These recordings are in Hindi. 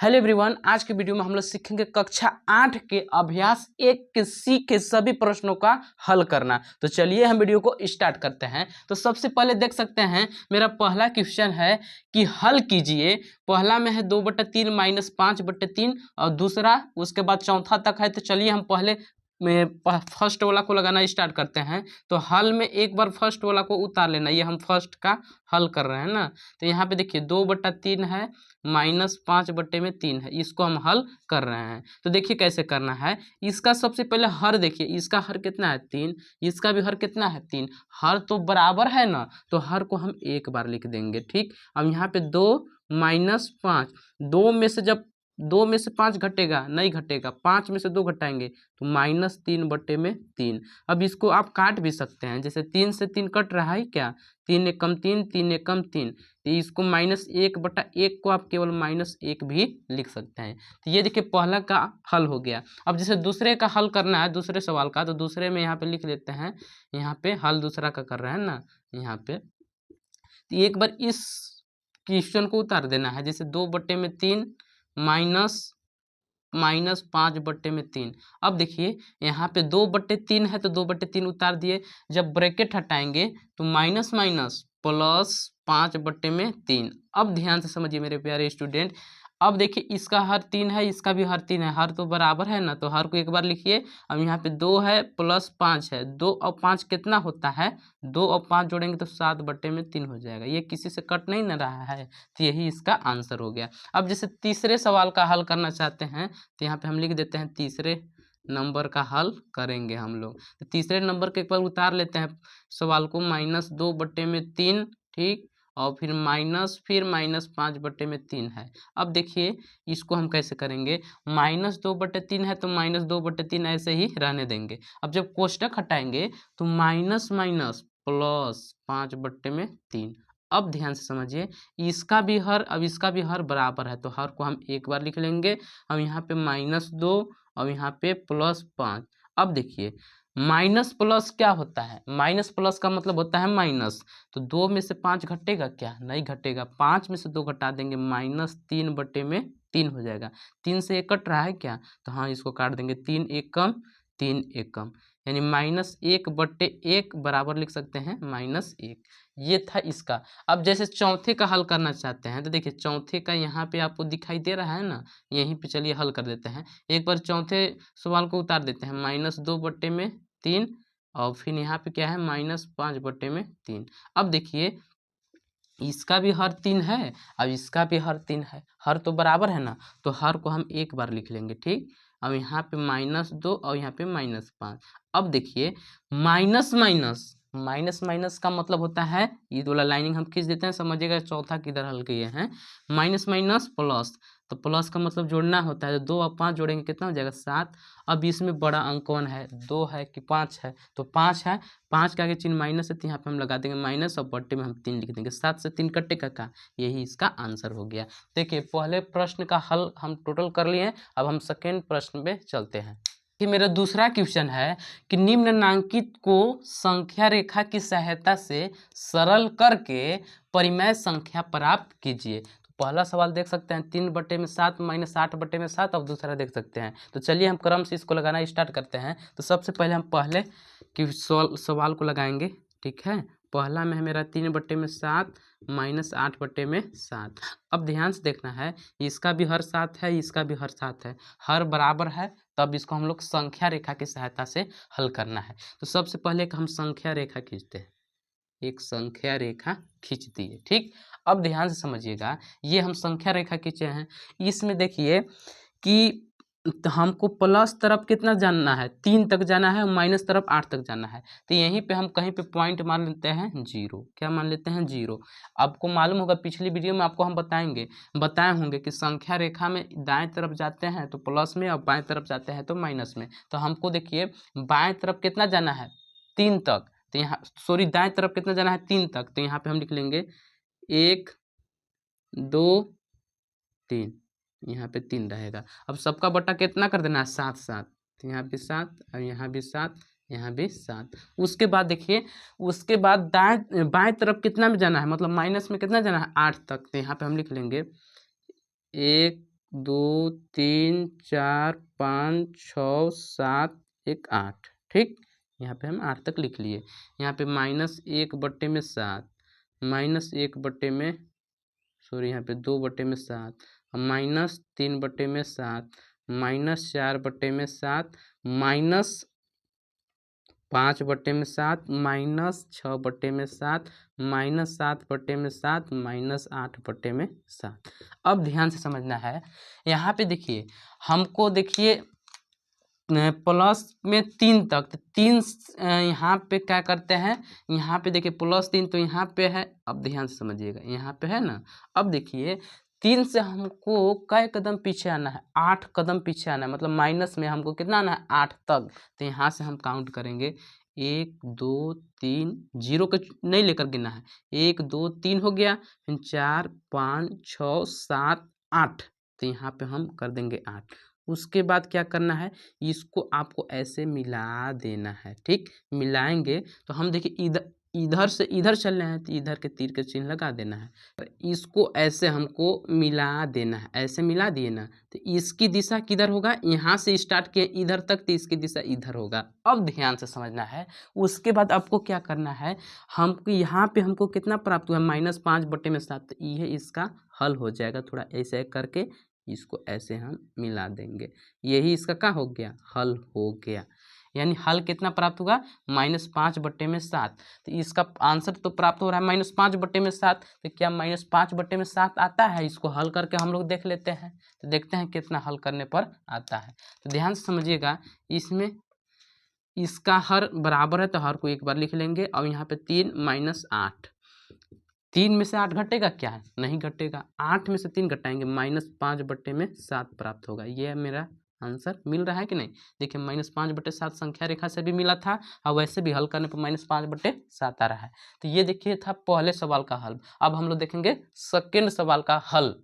हेलो एवरीवन, आज के वीडियो में हम लोग सीखेंगे कक्षा 8 के अभ्यास 1 के सी के सभी प्रश्नों का हल करना। तो चलिए हम वीडियो को स्टार्ट करते हैं। तो सबसे पहले देख सकते हैं मेरा पहला क्वेश्चन है कि हल कीजिए। पहला में है 2/3 माइनस 5/3 और दूसरा उसके बाद चौथा तक है। तो चलिए हम पहले में फर्स्ट वाला को लगाना स्टार्ट करते हैं। तो हल में एक बार फर्स्ट वाला को उतार लेना, ये हम फर्स्ट का हल कर रहे हैं ना। तो यहाँ पे देखिए 2/3 है माइनस 5/3 है, इसको हम हल कर रहे हैं। तो देखिए कैसे करना है। इसका सबसे पहले हर देखिए, इसका हर कितना है 3, इसका भी हर कितना है 3। हर तो बराबर है ना, तो हर को हम एक बार लिख देंगे। ठीक, अब यहाँ पे 2 माइनस 5, 2 में से 5 घटेगा नहीं, घटेगा 5 में से 2 घटाएंगे तो -3/3। अब इसको आप काट भी सकते हैं, जैसे 3 से 3 कट रहा है क्या, 3 एकम 3, 3 एकम 3, तो इसको -1/1 को आप केवल -1 भी लिख सकते हैं। तो ये देखिए पहला का हल हो गया। अब जैसे दूसरे का हल करना है, दूसरे सवाल का, तो दूसरे में यहाँ पे लिख लेते हैं। यहाँ पे हल दूसरा का कर रहे हैं ना, यहाँ पे तो एक बार इस क्वेश्चन को उतार देना है। जैसे 2/3 माइनस 5/3। अब देखिए यहाँ पे 2/3 है तो 2/3 उतार दिए। जब ब्रैकेट हटाएंगे तो माइनस माइनस प्लस 5/3। अब ध्यान से समझिए मेरे प्यारे स्टूडेंट। अब देखिए इसका हर 3 है, इसका भी हर 3 है, हर तो बराबर है ना, तो हर को एक बार लिखिए। अब यहाँ पे 2 है प्लस 5 है, 2 और 5 कितना होता है, 2 और 5 जोड़ेंगे तो 7/3 हो जाएगा। ये किसी से कट नहीं ना रहा है, तो यही इसका आंसर हो गया। अब जैसे तीसरे सवाल का हल करना चाहते हैं तो यहाँ पे हम लिख देते हैं तीसरे नंबर का हल करेंगे हम लोग। तो तीसरे नंबर के एक बार उतार लेते हैं सवाल को, -2/3। ठीक, और फिर -5/3 है। अब देखिए इसको हम कैसे करेंगे, -2/3 है तो -2/3 ऐसे ही रहने देंगे। अब जब कोष्टक हटाएंगे तो माइनस माइनस प्लस 5/3। अब ध्यान से समझिए, इसका भी हर, अब इसका भी हर बराबर है, तो हर को हम एक बार लिख लेंगे। अब यहाँ पे -2 और यहाँ पे +5। अब देखिए माइनस प्लस क्या होता है, माइनस प्लस का मतलब होता है माइनस। तो 2 में से 5 घटेगा क्या, नहीं घटेगा। 5 में से 2 घटा देंगे, -3/3 हो जाएगा। 3 से 1 कट रहा है क्या, तो हाँ इसको काट देंगे। 3 एकम 3 एकम, यानी -1/1 बराबर लिख सकते हैं -1। ये था इसका। अब जैसे चौथे का हल करना चाहते हैं तो देखिए चौथे का यहाँ पे आपको दिखाई दे रहा है ना, यहीं पे चलिए हल कर देते हैं। एक बार चौथे सवाल को उतार देते हैं, -2/3 और फिर यहाँ पे क्या है -5/3। अब देखिए इसका भी हर 3 है, अब इसका भी हर 3 है, हर तो बराबर है ना, तो हर को हम एक बार लिख लेंगे। ठीक, अब यहाँ पे -2 और यहाँ पे -5। अब देखिए माइनस माइनस, माइनस माइनस का मतलब होता है, ये वाला लाइनिंग हम खींच देते हैं, समझिएगा चौथा किधर हल किए हैं। माइनस माइनस प्लस, तो प्लस का मतलब जोड़ना होता है, तो 2 और 5 जोड़ेंगे कितना हो जाएगा 7। अब इसमें बड़ा अंक कौन है, 2 है कि 5 है, तो 5 है। 5 के आगे चिन्ह माइनस है तो यहाँ पे हम लगा देंगे माइनस और बट्टे में हम 3 लिख देंगे। 7 से 3 कटेगा का, यही इसका आंसर हो गया। देखिए पहले प्रश्न का हल हम टोटल कर लिए। अब हम सेकेंड प्रश्न पे चलते हैं। कि मेरा दूसरा क्वेश्चन है कि निम्नांकित को संख्या रेखा की सहायता से सरल करके परिमेय संख्या प्राप्त कीजिए। तो पहला सवाल देख सकते हैं 3/7 माइनस 8/7। अब दूसरा देख सकते हैं, तो चलिए हम क्रम से इसको लगाना स्टार्ट करते हैं। तो सबसे पहले हम पहले कि सवाल को लगाएंगे। ठीक है, पहला में है मेरा 3/7 माइनस 8/7। अब ध्यान से देखना है, इसका भी हर 7 है, इसका भी हर 7 है, हर बराबर है, तब इसको हम लोग संख्या रेखा की सहायता से हल करना है। तो सबसे पहले हम संख्या रेखा खींचते हैं, एक संख्या रेखा खींच दिए। ठीक, अब ध्यान से समझिएगा, ये हम संख्या रेखा खींचे हैं। इसमें देखिए कि तो हमको प्लस तरफ कितना जानना है, 3 तक जाना है, और माइनस तरफ 8 तक जाना है। तो यहीं पे हम कहीं पे पॉइंट मान लेते हैं 0। क्या मान लेते हैं 0। आपको मालूम होगा पिछली वीडियो में आपको हम बताए होंगे कि संख्या रेखा में दाएं तरफ जाते हैं तो प्लस में, और बाएं तरफ जाते हैं तो माइनस में। तो हमको देखिए बाएं तरफ कितना जाना है 3 तक, तो यहाँ सॉरी दाएं तरफ कितना जाना है 3 तक, तो यहाँ पे हम लिख लेंगे 1 2 3, यहाँ पे 3 रहेगा। अब सबका बटा कितना कर देना है 7 7, तो यहाँ भी 7 और यहाँ भी 7, यहाँ भी 7। उसके बाद देखिए, उसके बाद दाएं बाएं तरफ कितना में जाना है, मतलब माइनस में कितना जाना है 8 तक, तो यहाँ पे हम लिख लेंगे 1 2 3 4 5 6 7 1 8। ठीक, यहाँ पे हम 8 तक लिख लिए। यहाँ पे -1/7 -1/, सॉरी यहाँ पे 2/7 -3/7 -4/7 -5/7 -6/7 -7/7 -8/7। अब ध्यान से समझना है, यहाँ पे देखिए हमको देखिए प्लस में 3 तक, तो 3 यहाँ पे क्या करते हैं, यहाँ पे देखिए +3 तो यहाँ पे है। अब ध्यान से समझिएगा, यहाँ पे है ना। अब देखिए 3 से हमको कई कदम पीछे आना है, 8 कदम पीछे आना है, मतलब माइनस में हमको कितना आना है, 8 तक। तो यहाँ से हम काउंट करेंगे 1 2 3, जीरो के नहीं लेकर गिनना है। 1 2 3 हो गया, फिर 4 5 6 7 8, तो यहाँ पे हम कर देंगे 8। उसके बाद क्या करना है, इसको आपको ऐसे मिला देना है। ठीक, मिलाएंगे तो हम देखिए इधर इधर से इधर चल रहे हैं, तो इधर के तीर के चिन्ह लगा देना है। इसको ऐसे हमको मिला देना है, ऐसे मिला दिए ना, तो इसकी दिशा किधर होगा, यहाँ से स्टार्ट किए इधर तक, तो इसकी दिशा इधर होगा। अब ध्यान से समझना है। उसके बाद आपको क्या करना है, हमको यहाँ पे हमको कितना प्राप्त हुआ, -5/7, तो ये इसका हल हो जाएगा। थोड़ा ऐसे करके इसको ऐसे हम मिला देंगे, यही इसका क्या हो गया, हल हो गया। यानी हल कितना प्राप्त होगा, -5/7। तो इसका आंसर तो प्राप्त हो रहा है -5/7। तो क्या -5/7 आता है, इसको हल करके हम लोग देख लेते हैं। तो देखते हैं कितना हल करने पर आता है। तो ध्यान से समझिएगा, इसमें इसका हर बराबर है, तो हर को एक बार लिख लेंगे। और यहाँ पे 3 - 8, 3 में से 8 घटेगा क्या है, नहीं घटेगा। 8 में से 3 घटाएंगे, -5/7 प्राप्त होगा। ये मेरा आंसर मिल रहा है कि नहीं। देखिए -5/7 संख्या रेखा से भी मिला था, और वैसे भी हल करने पर -5/7 आ रहा है। तो ये देखिए था पहले सवाल का हल। अब हम लोग देखेंगे सेकेंड सवाल का हल।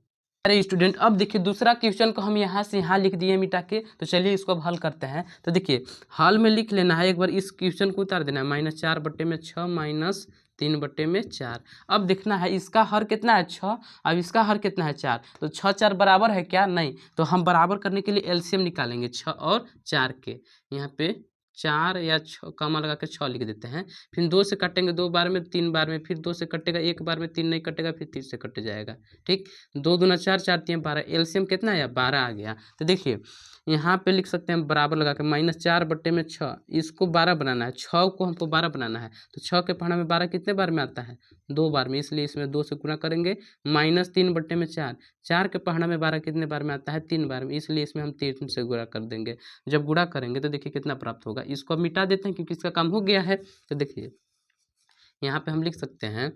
अरे स्टूडेंट, अब देखिए दूसरा क्वेश्चन को हम यहाँ से यहाँ लिख दिए मिटा के। तो चलिए इसको अब हल करते हैं। तो देखिए हल में लिख लेना है, एक बार इस क्वेश्चन को उतार देना है, -4/6 -3/4। अब देखना है इसका हर कितना है, 6, अब इसका हर कितना है, 4। तो 6 4 बराबर है क्या, नहीं। तो हम बराबर करने के लिए एलसीएम निकालेंगे 6 और 4 के। यहाँ पे 4 या 6 कमा लगा के 6 लिख देते हैं। फिर 2 से काटेंगे, 2 बार में, 3 बार में, फिर 2 से कटेगा, 1 बार में 3 नहीं कटेगा, फिर 3 से कट जाएगा। ठीक, 2 दूना 4, 4 3 12, एलसीएम कितना आया, 12 आ गया। तो देखिए यहाँ पे लिख सकते हैं बराबर लगा के -4/6, इसको 12 बनाना है, 6 को हमको 12 बनाना है। तो 6 के पहाड़ा में 12 कितने बार में आता है, 2 बार में, इसलिए इसमें 2 से गुणा करेंगे। -3/4, 4 के पहाड़ा में 12 कितने बार में आता है, 3 बार में, इसलिए इसमें हम 3 से गुणा कर देंगे। जब गुणा करेंगे तो देखिए कितना प्राप्त होगा। इसको अब मिटा देते हैं क्योंकि इसका काम हो गया है। तो देखिए यहाँ पे हम लिख सकते हैं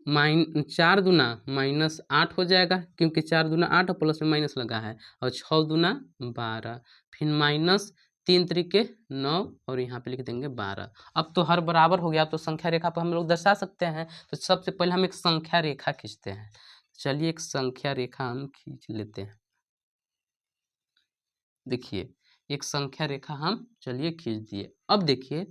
4 दूना -8 हो जाएगा, क्योंकि 4 दूना 8 और प्लस में माइनस लगा है, और 6 दूना 12, फिर -3 त्रिके 9, और यहाँ पे लिख देंगे 12। अब तो हर बराबर हो गया, तो संख्या रेखा पर हम लोग दर्शा सकते हैं। तो सबसे पहले हम एक संख्या रेखा खींचते हैं। चलिए एक संख्या रेखा हम खींच लेते हैं। देखिए एक संख्या रेखा हम चलिए खींच दिए। अब देखिए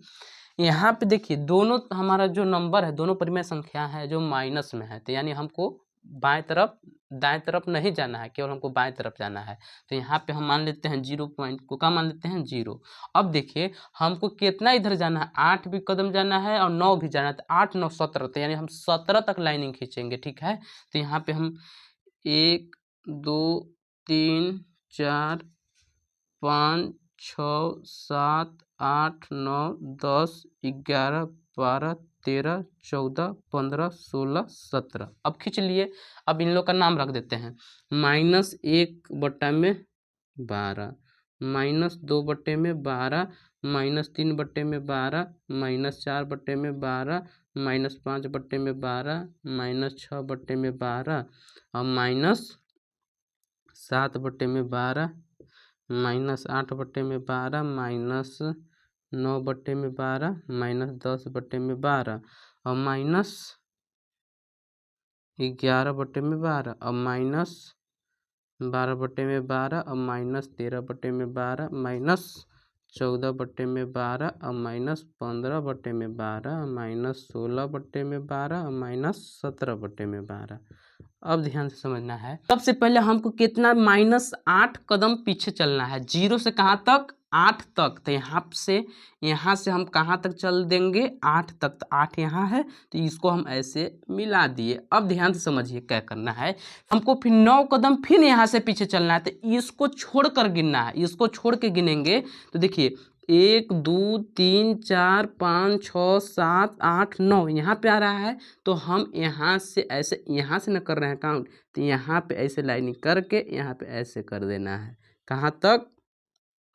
यहाँ पे देखिए दोनों हमारा जो नंबर है, दोनों परिमेय संख्या है जो माइनस में है। तो यानी हमको बाएं तरफ दाएं तरफ नहीं जाना है, केवल हमको बाएं तरफ जाना है। तो यहाँ पे हम मान लेते हैं 0 पॉइंट को, क्या मान लेते हैं, 0। अब देखिए हमको कितना इधर जाना है, 8 भी कदम जाना है और 9 भी जाना है। तो 8 9 17, तो यानी हम 17 तक लाइनिंग खींचेंगे। ठीक है, तो यहाँ पे हम 1 2 3 4 5 6 7 8 9 10 11 12 13 14 15 16 17। अब खींच लिए। अब इन लोग का नाम रख देते हैं, -1/12, -2/12, -3/12, -4/12, -5/12, -6/12, और -7/12, -8/12, -9/12, -10/12, और -11/12, और -12/12, और -13/12, 14/12 और -15/12 -16/12 और -17/12। अब ध्यान से समझना है, सबसे पहले हमको कितना -8 कदम पीछे चलना है, 0 से कहाँ तक 8 तक। तो यहाँ से हम कहाँ तक चल देंगे 8 तक, तो 8 यहाँ है तो इसको हम ऐसे मिला दिए। अब ध्यान से समझिए क्या करना है, हमको फिर 9 कदम फिर यहाँ से पीछे चलना है, तो इसको छोड़ कर गिनना है। इसको छोड़ के गिनेंगे तो देखिए 1 2 3 4 5 6 7 8 9 यहाँ पे आ रहा है। तो हम यहाँ से ऐसे, यहाँ से न कर रहे हैं काउंट, तो यहाँ पे ऐसे लाइनिंग करके यहाँ पे ऐसे कर देना है। कहाँ तक,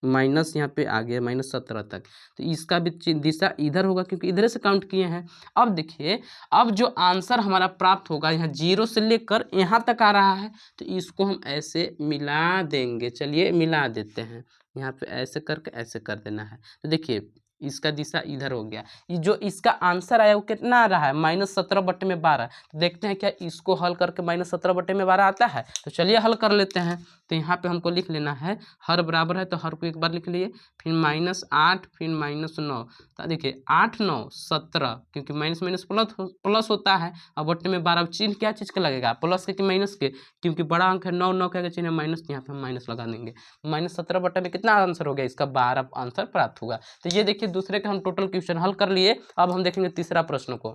माइनस यहाँ पे आ गया -17 तक। तो इसका भी दिशा इधर होगा क्योंकि इधर से काउंट किए हैं। अब देखिए, अब जो आंसर हमारा प्राप्त होगा यहाँ 0 से लेकर यहाँ तक आ रहा है, तो इसको हम ऐसे मिला देंगे। चलिए मिला देते हैं, यहाँ पे ऐसे करके ऐसे कर देना है। तो देखिए इसका दिशा इधर हो गया। ये जो इसका आंसर आया वो कितना आ रहा है, -17/12। तो देखते हैं क्या इसको हल करके -17/12 आता है। तो चलिए हल कर लेते हैं। तो यहाँ पे हमको लिख लेना है, हर बराबर है तो हर को एक बार लिख लिए, फिर -8 फिर -9। तो देखिए 8 9 17, क्योंकि माइनस माइनस प्लस होता है। और बट्टे में 12, चिन्ह क्या चीज़ का लगेगा, प्लस के कि माइनस के, क्योंकि बड़ा अंक है 9, 9 का चिन्ह है माइनस, यहाँ पे हम माइनस लगा देंगे। -17 में कितना आंसर हो गया इसका, 12 आंसर प्राप्त होगा। तो ये देखिए दूसरे का हम टोटल क्वेश्चन हल कर लिए। अब हम देखेंगे तीसरा प्रश्न को,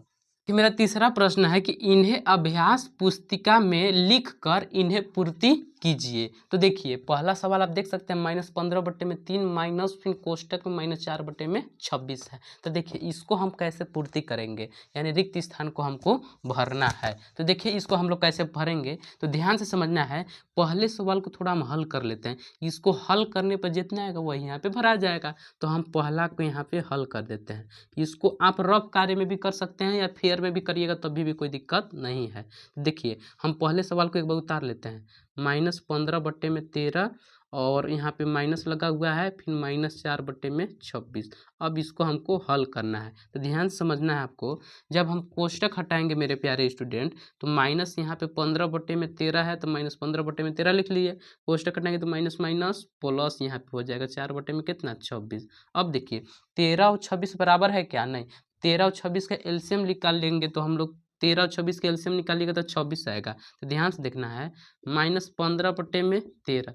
कि मेरा तीसरा प्रश्न है कि इन्हें अभ्यास पुस्तिका में लिखकर इन्हें पूर्ति कीजिए। तो देखिए पहला सवाल आप देख सकते हैं -15/3 माइनस फिर कोष्टक में -4/26 है। तो देखिए इसको हम कैसे पूर्ति करेंगे, यानी रिक्त स्थान को हमको भरना है। तो देखिए इसको हम लोग कैसे भरेंगे, तो ध्यान से समझना है। पहले सवाल को थोड़ा हम हल कर लेते हैं, इसको हल करने पर जितना आएगा वही यहाँ पे भरा जाएगा। तो हम पहला को यहाँ पे हल कर देते हैं। इसको आप रफ कार्य में भी कर सकते हैं या फेयर में भी करिएगा तभी भी कोई दिक्कत नहीं है। देखिए हम पहले सवाल को एक बार उतार लेते हैं, -15/13 और यहाँ पे माइनस लगा हुआ है, फिर -4/26। अब इसको हमको हल करना है। तो ध्यान से समझना है आपको, जब हम कोष्टक हटाएंगे मेरे प्यारे स्टूडेंट, तो माइनस यहाँ पे 15/13 है तो -15/13 लिख लिए। कोष्टक हटाएंगे तो माइनस माइनस प्लस यहाँ पे हो जाएगा 4 में कितना 26। अब देखिए 13 और 26 बराबर है क्या, नहीं। 13 और 26 का एलसीएम निकाल लेंगे तो हम लोग 13 और 26 का एलसीएम निकालिएगा तो 26 आएगा। तो ध्यान से देखना है, -15/13,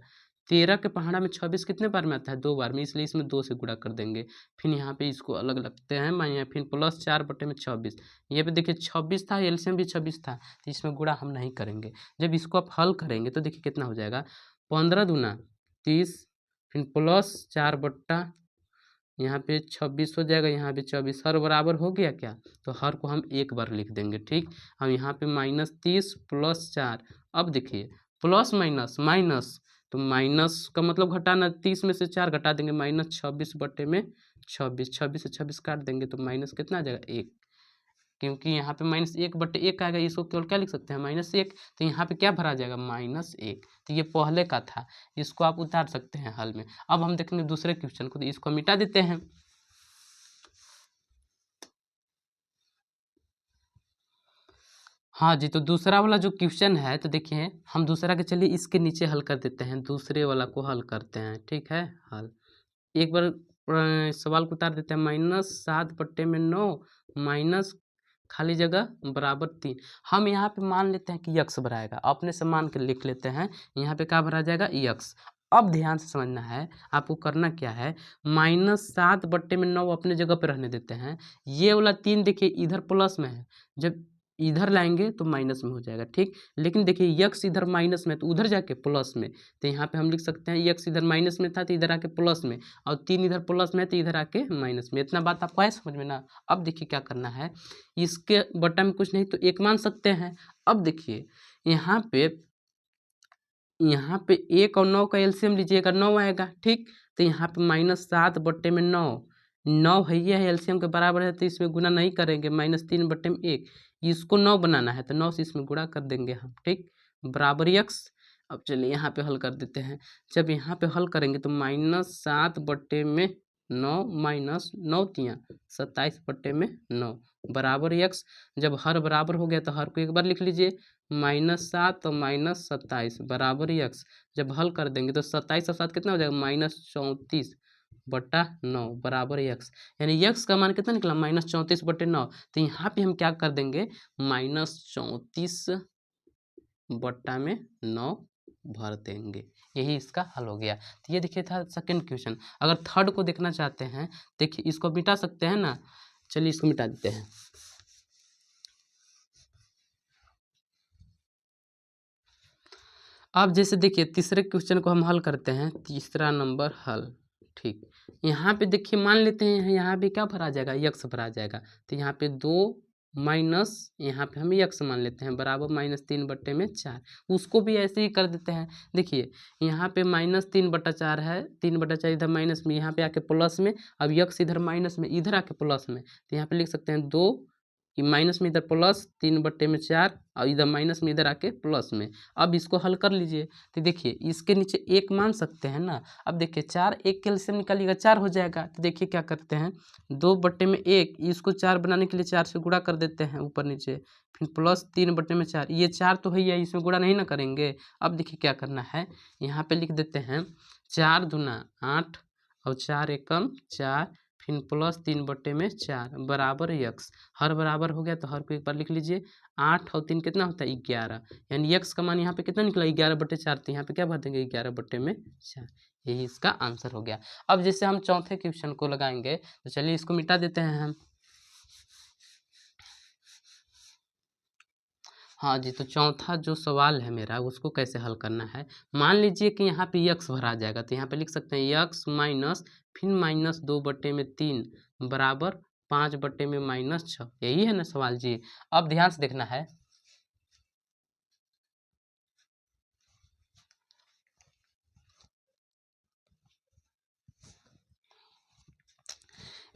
13 के पहाड़ा में 26 कितने बार में आता है, 2 बार में, इसलिए इसमें 2 से गुणा कर देंगे। फिर यहाँ पे इसको अलग लगते हैं माइनस, फिर +4/26। ये पे देखिए 26 था, एलसीएम भी 26 था, तो इसमें गुणा हम नहीं करेंगे। जब इसको आप हल करेंगे तो देखिए कितना हो जाएगा, 15 दूना 30, फिर +4 यहाँ पे 26 हो जाएगा, यहाँ पे 24, हर बराबर हो गया क्या, तो हर को हम एक बार लिख देंगे। ठीक, हम यहाँ पे -30 + 4। अब देखिए प्लस माइनस माइनस, तो माइनस का मतलब घटाना, 30 में से 4 घटा देंगे, -26/26, 26 से 26 काट देंगे तो माइनस कितना आ जाएगा 1, क्योंकि यहाँ पे -1/1 आएगा, इसको केवल क्या लिख सकते हैं -1। तो यहाँ पे क्या भरा जाएगा -1। तो ये पहले का था, इसको आप उतार सकते हैं हल में। अब हम देखेंगे दूसरे क्वेश्चन को, तो इसको मिटा देते हैं। हाँ जी, तो दूसरा वाला जो क्वेश्चन है, तो देखिए हम दूसरा के चलिए इसके नीचे हल कर देते हैं, दूसरे वाला को हल करते हैं। ठीक है, हल एक बार सवाल को उतार देते हैं, -7/9 माइनस खाली जगह =3। हम यहाँ पे मान लेते हैं कि यक्स भराएगा, अपने से मान के लिख लेते हैं, यहाँ पे क्या भरा जाएगा यक्स। अब ध्यान से समझना है, आपको करना क्या है, -7/9 अपने जगह पे रहने देते हैं। ये वाला 3 देखिए इधर प्लस में है, जब इधर लाएंगे तो माइनस में हो जाएगा। ठीक, लेकिन देखिए यक्स इधर माइनस में तो उधर जाके प्लस में, तो यहाँ पे हम लिख सकते हैं यक्स इधर माइनस में था तो इधर आके प्लस में, और 3 इधर प्लस में है तो इधर आके माइनस में। इतना बात आपको है समझ में ना। अब देखिए क्या करना है, इसके बटा में कुछ नहीं तो 1 मान सकते हैं। अब देखिए यहाँ पे 1 और 9 का एलसीएम लीजिएगा, 9 आएगा। ठीक, तो यहाँ पे -7/9, 9 है ये है एलसीएम के बराबर है, तो इसमें गुना नहीं करेंगे, -3/1, इसको 9 बनाना है तो 9 से इसमें गुणा कर देंगे हम। ठीक, बराबर यक्स। अब चलिए यहाँ पे हल कर देते हैं। जब यहाँ पे हल करेंगे तो -7/9 माइनस 9 तियाँ 27/9 बराबर यक्स। जब हर बराबर हो गया तो हर को एक बार लिख लीजिए, -7 और -27 बराबर यक्स। जब हल कर देंगे तो 27 और 7 कितना हो जाएगा, -34 बटा 9 बराबर यक्स, यानी यक्स का मान कितना निकला -34/9। तो यहाँ पे हम क्या कर देंगे -34 बट्टा में 9 भर देंगे। यही इसका हल हो गया। तो ये देखिए था सेकंड क्वेश्चन। अगर थर्ड को देखना चाहते हैं, देखिए इसको मिटा सकते हैं ना, चलिए इसको मिटा देते हैं। अब जैसे देखिए तीसरे क्वेश्चन को हम हल करते हैं, तीसरा नंबर हल। ठीक, यहाँ पे देखिए मान लेते हैं यहाँ पे क्या भरा जाएगा, यक्स भरा जाएगा। तो यहाँ पे 2 माइनस यहाँ पे हम यक्स मान लेते हैं बराबर -3/4। उसको भी ऐसे ही कर देते हैं। देखिए यहाँ पे -3/4 है, 3/4 इधर माइनस में, यहाँ पे आके प्लस में, अब यक्स इधर माइनस में, इधर आके प्लस में। तो यहाँ पे लिख सकते हैं 2 कि माइनस में इधर प्लस 3/4 और इधर माइनस में इधर आके प्लस में। अब इसको हल कर लीजिए। तो देखिए इसके नीचे 1 मान सकते हैं ना। अब देखिए 4 1 कैल्शियम निकालिएगा 4 हो जाएगा। तो देखिए क्या करते हैं 2/1, इसको 4 बनाने के लिए 4 से गुणा कर देते हैं ऊपर नीचे, फिर प्लस 3/4। ये 4 तो है ही है, इसमें गुणा नहीं ना करेंगे। अब देखिए क्या करना है, यहाँ पे लिख देते हैं 4 दूना 8 और 4 एकम 4, फिर प्लस 3/4 बराबर यक्स। हर बराबर हो गया तो हर को एक बार लिख लीजिए। 8 और 3 कितना होता है 11, यानी यक्स का मान यहाँ पे कितना निकला 11/4। तो यहाँ पे क्या भर देंगे 11/4। यही इसका आंसर हो गया। अब जैसे हम चौथे क्वेश्चन को लगाएंगे, तो चलिए इसको मिटा देते हैं हम। हाँ जी, तो चौथा जो सवाल है मेरा उसको कैसे हल करना है। मान लीजिए कि यहाँ पे यक्स भरा जाएगा, तो यहाँ पे लिख सकते हैं यक्स माइनस फिर -2/3 बराबर 5/-6। यही है ना सवाल जी। अब ध्यान से देखना है।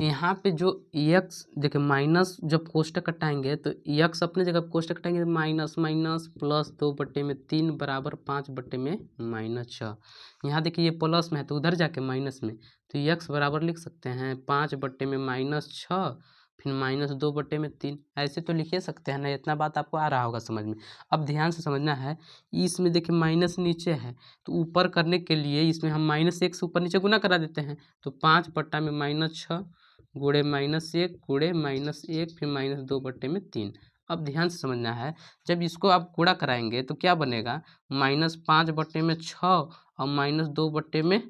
यहाँ पे जो यक्स देखिए माइनस जब कोष्टक हटाएंगे तो यक्स अपने जगह कोष्टक हटाएंगे माइनस माइनस प्लस 2/3 बराबर 5/-6। यहाँ देखिए ये प्लस में है तो उधर जाके माइनस में, तो यक्स बराबर लिख सकते हैं 5/-6 फिर -2/3। ऐसे तो लिख ही सकते हैं ना, इतना बात आपको आ रहा होगा समझ में। अब ध्यान से समझना है, इसमें देखिए माइनस नीचे है तो ऊपर करने के लिए इसमें हम -1 से ऊपर नीचे गुना करा देते हैं। तो 5/-6 गुणे -1 गुणे -1 फिर -2/3। अब ध्यान से समझना है, जब इसको आप गुणा कराएंगे तो क्या बनेगा -5/6 और -2/3।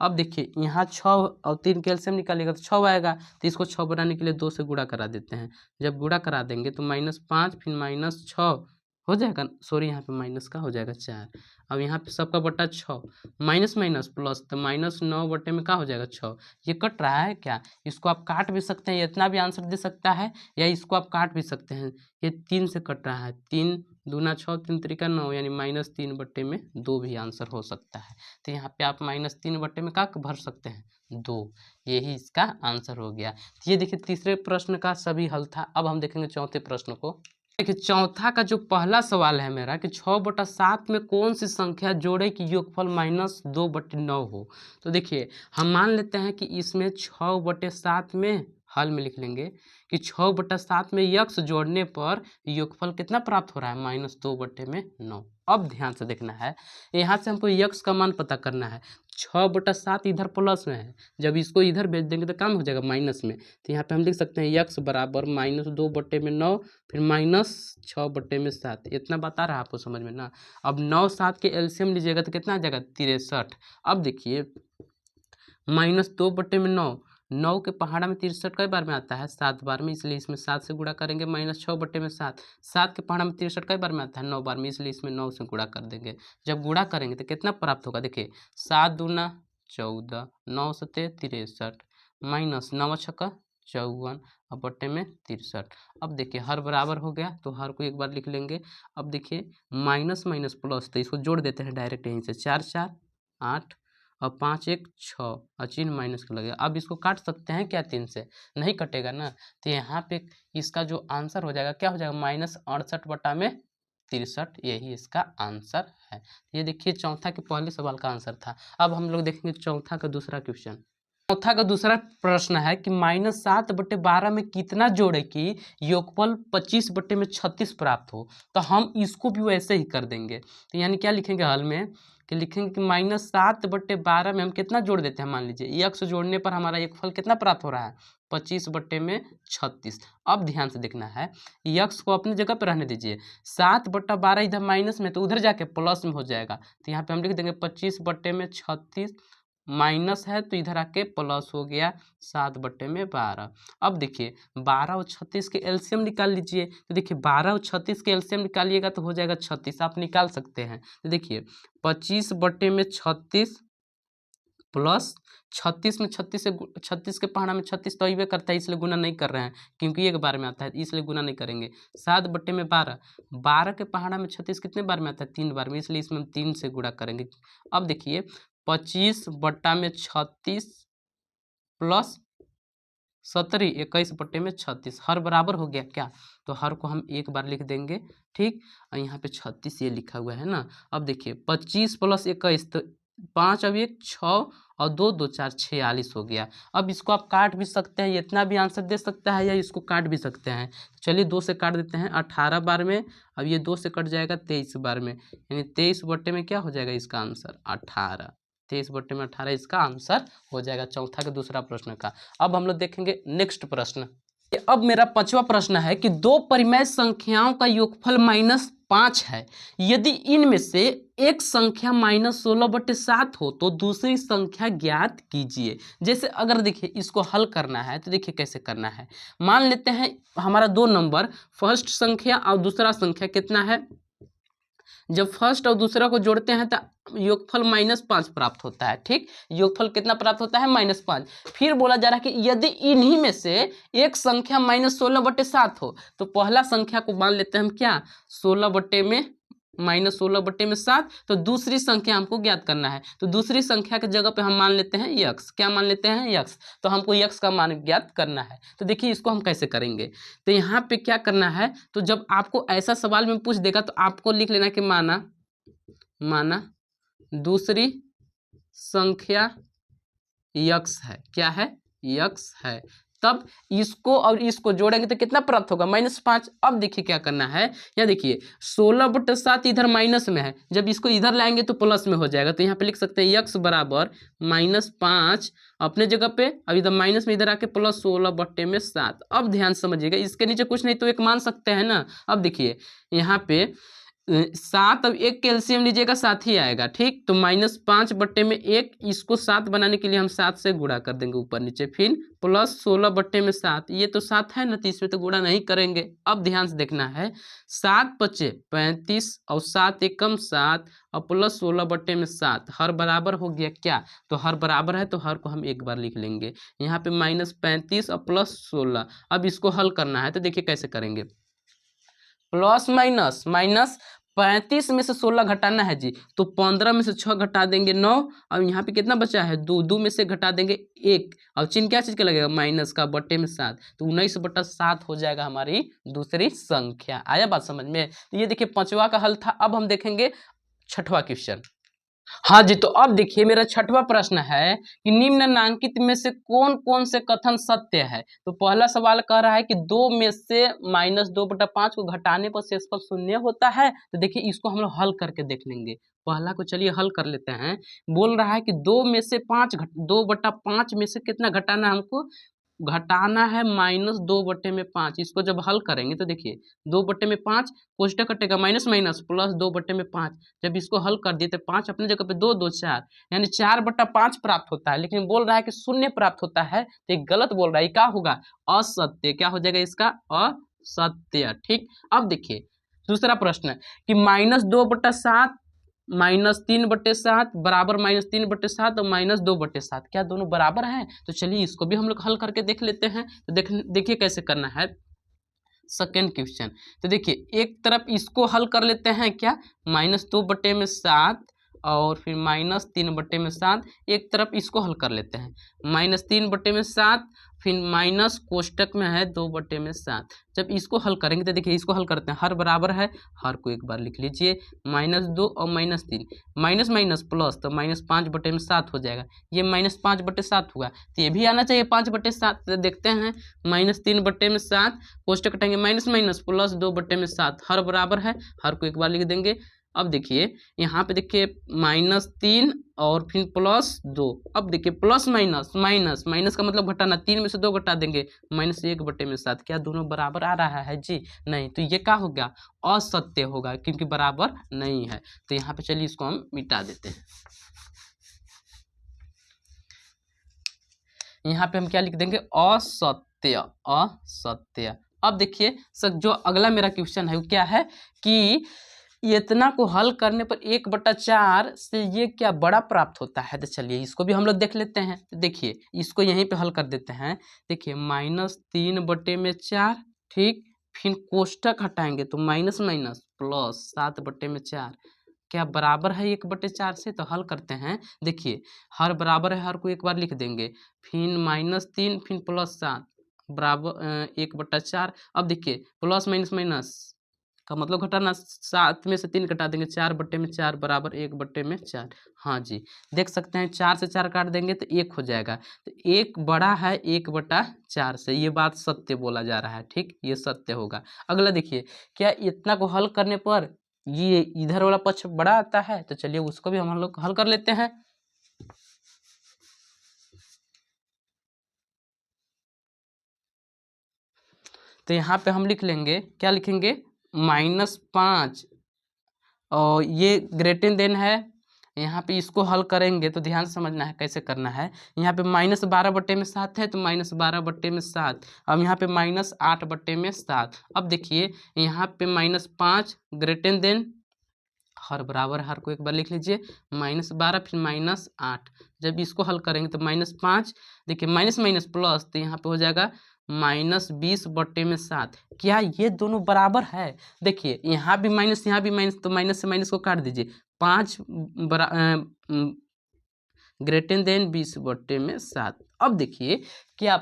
अब देखिए यहाँ 6 और 3 कैल्शियम निकालिएगा तो 6 आएगा, तो इसको 6 बनाने के लिए 2 से गुणा करा देते हैं। जब गुणा करा देंगे तो -5 फिर -6 हो जाएगा, सॉरी यहाँ पे माइनस का हो जाएगा 4। अब यहाँ पे सबका बटा 6, माइनस माइनस प्लस, तो -9 में क्या हो जाएगा 6। ये कट रहा है क्या, इसको आप काट भी सकते हैं, इतना भी आंसर दे सकता है, या इसको आप काट भी सकते हैं। ये 3 से कट रहा है, 3 दूना 6 3 त्रिका 9, यानी -3/2 भी आंसर हो सकता है। तो यहाँ पे आप -3/में क्या भर सकते हैं 2। यही इसका आंसर हो गया। तो ये देखिए तीसरे प्रश्न का सभी हल था। अब हम देखेंगे चौथे प्रश्न को। देखिए चौथा का जो पहला सवाल है मेरा कि 6/7 में कौन सी संख्या जोड़े कि योगफल -2/9 हो। तो देखिए हम मान लेते हैं कि इसमें 6/7 में हल में लिख लेंगे कि 6/7 में यक्स जोड़ने पर योगफल कितना प्राप्त हो रहा है -2/9। अब ध्यान से देखना है, यहाँ से हमको यक्स का मान पता करना है। 6/7 इधर प्लस में है, जब इसको इधर भेज देंगे तो काम हो जाएगा माइनस में। तो यहाँ पे हम लिख सकते हैं यक्स बराबर -2/9 फिर -6/7। इतना बता रहा है आपको समझ में ना। अब 9 7 के एलसीएम लीजिएगा तो कितना आ जाएगा 63। अब देखिए -2/9, 9 के पहाड़ा में 63 कई बार में आता है 7 बार में, इसलिए इसमें 7 से गुणा करेंगे। -6/7, 7 के पहाड़ा में 63 कई बार में आता है 9 बार में, इसलिए इसमें 9 से गुणा कर देंगे। जब गुणा करेंगे तो कितना प्राप्त होगा, देखिए 7 दूना 14, 9 सते 63 माइनस 9 छक्का 54 और बट्टे में 63। अब देखिए हर बराबर हो गया तो हर को एक बार लिख लेंगे। अब देखिए माइनस माइनस प्लस, तो इसको जोड़ देते हैं डायरेक्ट यहीं से, 4 4 8 और 5 1 6 और चिन्ह माइनस का लगेगा। अब इसको काट सकते हैं क्या 3 से, नहीं कटेगा ना। तो यहाँ पे इसका जो आंसर हो जाएगा क्या हो जाएगा -68/63। यही इसका आंसर है। ये देखिए चौथा के पहले सवाल का आंसर था। अब हम लोग देखेंगे चौथा का दूसरा क्वेश्चन। चौथा का दूसरा प्रश्न है कि -7/12 में कितना जोड़े कि योगफल 25/36 प्राप्त हो। तो हम इसको भी वैसे ही कर देंगे। तो यानी क्या लिखेंगे हल में कि लिखेंगे कि -7/12 में हम कितना जोड़ देते हैं, मान लीजिए यक्स जोड़ने पर हमारा योगफल कितना प्राप्त हो रहा है 25/36। अब ध्यान से देखना है, यक्स को अपनी जगह पर रहने दीजिए, 7/12 इधर माइनस में तो उधर जाके प्लस में हो जाएगा। तो यहाँ पे हम लिख देंगे 25/36 माइनस है तो इधर आके प्लस हो गया 7/12। अब देखिए 12 और 36 के एलसीएम निकाल लीजिए। तो देखिए 12 और 36 के एलसीएम निकालिएगा तो हो जाएगा 36, आप निकाल सकते हैं। तो देखिए 25/36 प्लस 36 में 36 से 36 के पहाड़ा में 36 तो अइबे करता है, इसलिए गुना नहीं कर रहे हैं क्योंकि एक बार में आता है, इसलिए गुना नहीं करेंगे। 7/12, 12 के पहाड़ा में 36 कितने बार में आता है, 3 बार में, इसलिए इसमें हम 3 से गुणा करेंगे। अब देखिए 25/36 प्लस 17 21/36 हर बराबर हो गया क्या, तो हर को हम एक बार लिख देंगे। ठीक, और यहाँ पे 36 ये लिखा हुआ है ना। अब देखिए 25 प्लस 21 तो 5 अब 1 6 और 2 2 4 46 हो गया। अब इसको आप काट भी सकते हैं, इतना भी आंसर दे सकता है या इसको काट भी सकते हैं। चलिए 2 से काट देते हैं 18 बार में, अब ये 2 से कट जाएगा 23 बार में, यानी 23 बट्टे में क्या हो जाएगा इसका आंसर 18। 23/18 इसका आंसर हो जाएगा चौथा का दूसरा प्रश्न का। अब हम लोग देखेंगे नेक्स्ट प्रश्न। अब मेरा पांचवा प्रश्न है कि दो परिमेय संख्याओं का योगफल -5 है। यदि इनमें से एक संख्या -16/7 हो तो दूसरी संख्या ज्ञात कीजिए। जैसे अगर देखिए इसको हल करना है तो देखिए कैसे करना है। मान लेते हैं हमारा दो नंबर, फर्स्ट संख्या और दूसरा संख्या कितना है, जब फर्स्ट और दूसरा को जोड़ते हैं तो योगफल -5 प्राप्त होता है। ठीक, योगफल कितना प्राप्त होता है -5। फिर बोला जा रहा है कि यदि इन्हीं में से एक संख्या -16/7 हो तो पहला संख्या को मान लेते हैं हम क्या, 16/7, तो दूसरी संख्या हमको ज्ञात करना है। तो दूसरी संख्या के जगह पे हम मान लेते हैं यक्स, क्या मान लेते हैं यक्स, तो हमको यक्स का मान ज्ञात करना है। तो देखिए इसको हम कैसे करेंगे, तो यहाँ पे क्या करना है, तो जब आपको ऐसा सवाल में पूछ देगा तो आपको लिख लेना कि माना दूसरी संख्या यक्स है, क्या है, यक्स है। तब इसको और इसको जोड़ेंगे तो कितना प्राप्त होगा -5। अब देखिए क्या करना है, या देखिए 16/7 इधर माइनस में है, जब इसको इधर लाएंगे तो प्लस में हो जाएगा। तो यहाँ पे लिख सकते हैं यक्स बराबर -5 अपने जगह पे, अब इधर माइनस में इधर आके प्लस 16/7। अब ध्यान समझिएगा, इसके नीचे कुछ नहीं तो एक मान सकते हैं ना। अब देखिए यहाँ पे 7 अब 1 कैल्शियम लीजिएगा 7 ही आएगा। ठीक, तो -5/1, इसको 7 बनाने के लिए हम 7 से गुणा कर देंगे ऊपर नीचे, फिर प्लस 16/7, ये तो 7 है ना, तो इसमें तो गुणा नहीं करेंगे। अब ध्यान से देखना है, 7 × 5 = 35 और 7 एकम 7 और प्लस 16/7 हर बराबर हो गया क्या, तो हर बराबर है तो हर को हम एक बार लिख लेंगे। यहाँ पे -35 और प्लस 16। अब इसको हल करना है तो देखिए कैसे करेंगे, प्लस माइनस 35 में से 16 घटाना है जी, तो 15 में से 6 घटा देंगे 9, और यहाँ पे कितना बचा है 2, 2 में से घटा देंगे 1, और चिन्ह क्या चीज़ का लगेगा माइनस का, बट्टे में 7, तो 19/7 हो जाएगा हमारी दूसरी संख्या। आया बात समझ में। तो ये देखिए पांचवा का हल था। अब हम देखेंगे छठवां क्वेश्चन। हाँ जी, तो अब देखिए मेरा छठवां प्रश्न है कि निम्नलिखित में से कौन कौन से कथन सत्य है। तो पहला सवाल कह रहा है कि 2 में से -2/5 को घटाने पर शेषफल 0 होता है। तो देखिए इसको हम लोग हल करके देख लेंगे। पहला को चलिए हल कर लेते हैं। बोल रहा है कि 2 में से 2/5 में से कितना घटाना है हमको, घटाना है -2/5। इसको जब हल करेंगे तो देखिए 2/5 कोष्टक कटेगा माइनस माइनस प्लस 2/5। जब इसको हल कर दिए तो 5 अपने जगह पे 2 2 4, यानी 4/5 प्राप्त होता है। लेकिन बोल रहा है कि 0 प्राप्त होता है, तो ये गलत बोल रहा है। क्या होगा, असत्य। क्या हो जाएगा इसका, असत्य। ठीक, अब देखिए दूसरा प्रश्न कि -2/7 -3/7 बराबर -3/7 और -2/7, क्या दोनों बराबर हैं। तो चलिए इसको भी हम लोग हल करके देख लेते हैं। तो देखिए कैसे करना है सेकेंड क्वेश्चन। तो देखिए एक तरफ इसको हल कर लेते हैं क्या, -2/7 और फिर -3/7। एक तरफ इसको हल कर लेते हैं, -3/7, फिर माइनस कोष्टक में है 2/7। जब इसको हल करेंगे तो देखिए इसको हल करते हैं, हर बराबर है, हर को एक बार लिख लीजिए, -2 और -3, माइनस माइनस प्लस, तो -5/7 हो जाएगा। ये -5/7 हुआ, तो ये भी आना चाहिए 5/7। तो देखते हैं, -3/7, कोष्टक हटाएंगे, माइनस माइनस प्लस 2/7, हर बराबर है, हर को एक बार लिख देंगे। अब देखिए यहाँ पे देखिए -3 और फिर +2। अब देखिए प्लस माइनस माइनस, माइनस का मतलब घटाना, 3 में से 2 घटा देंगे, -1/7। क्या दोनों बराबर आ रहा है जी? नहीं, तो ये क्या हो गया? असत्य होगा, क्योंकि बराबर नहीं है। तो यहाँ पे चलिए इसको हम मिटा देते हैं। यहाँ पे हम क्या लिख देंगे? असत्य, असत्य। अब देखिए सर, जो अगला मेरा क्वेश्चन है वो क्या है कि इतना को हल करने पर 1/4 से ये क्या बड़ा प्राप्त होता है। तो चलिए इसको भी हम लोग देख लेते हैं। तो देखिए इसको यहीं पे हल कर देते हैं। देखिए -3/4, ठीक, फिर कोष्टक हटाएंगे तो माइनस माइनस प्लस 7/4, क्या बराबर है 1/4 से। तो हल करते हैं, देखिए हर बराबर है, हर को एक बार लिख देंगे, फिर -3, फिर +7 बराबर 1/4। अब देखिए प्लस माइनस माइनस का मतलब घटाना, 7 में से 3 घटा देंगे, 4/4 बराबर 1/4। हाँ जी, देख सकते हैं 4 से 4 काट देंगे तो 1 हो जाएगा। तो 1 बड़ा है 1/4 से, ये बात सत्य बोला जा रहा है, ठीक, ये सत्य होगा। अगला देखिए, क्या इतना को हल करने पर ये इधर वाला पक्ष बड़ा आता है। तो चलिए उसको भी हम लोग हल कर लेते हैं। तो यहाँ पे हम लिख लेंगे, क्या लिखेंगे? -5, और ये ग्रेटर देन है। यहाँ पे इसको हल करेंगे तो ध्यान से समझना है कैसे करना है। यहाँ पे -12/7 है, तो -12/7। अब यहाँ पे -8/7। अब देखिए यहाँ पे -5 ग्रेटर देन, हर बराबर, हर को एक बार लिख लीजिए, -12 फिर -8। जब इसको हल करेंगे तो -5, देखिए माइनस माइनस प्लस, तो यहाँ पे हो जाएगा -20/7। क्या ये दोनों बराबर है? देखिए यहाँ भी माइनस, यहाँ भी माइनस, तो माइनस से माइनस को काट दीजिए, 5 ग्रेटर देन 20/7। अब देखिए क्या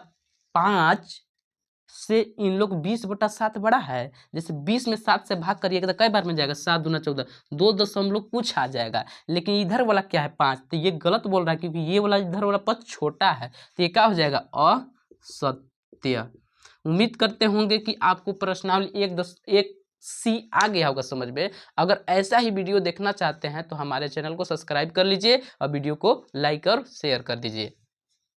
5 से इन लोग 20/7 बड़ा है। जैसे 20 में 7 से भाग करिएगा तो कई बार में जाएगा, 7 दूना 14, 2 कुछ आ जाएगा। लेकिन इधर वाला क्या है 5, तो ये गलत बोल रहा है, क्योंकि ये वाला इधर वाला पद छोटा है, तो ये क्या हो जाएगा? असत्य। उम्मीद करते होंगे कि आपको प्रश्नावली 1 आ गया होगा समझ में। अगर ऐसा ही वीडियो देखना चाहते हैं तो हमारे चैनल को सब्सक्राइब कर लीजिए और वीडियो को लाइक और शेयर कर दीजिए।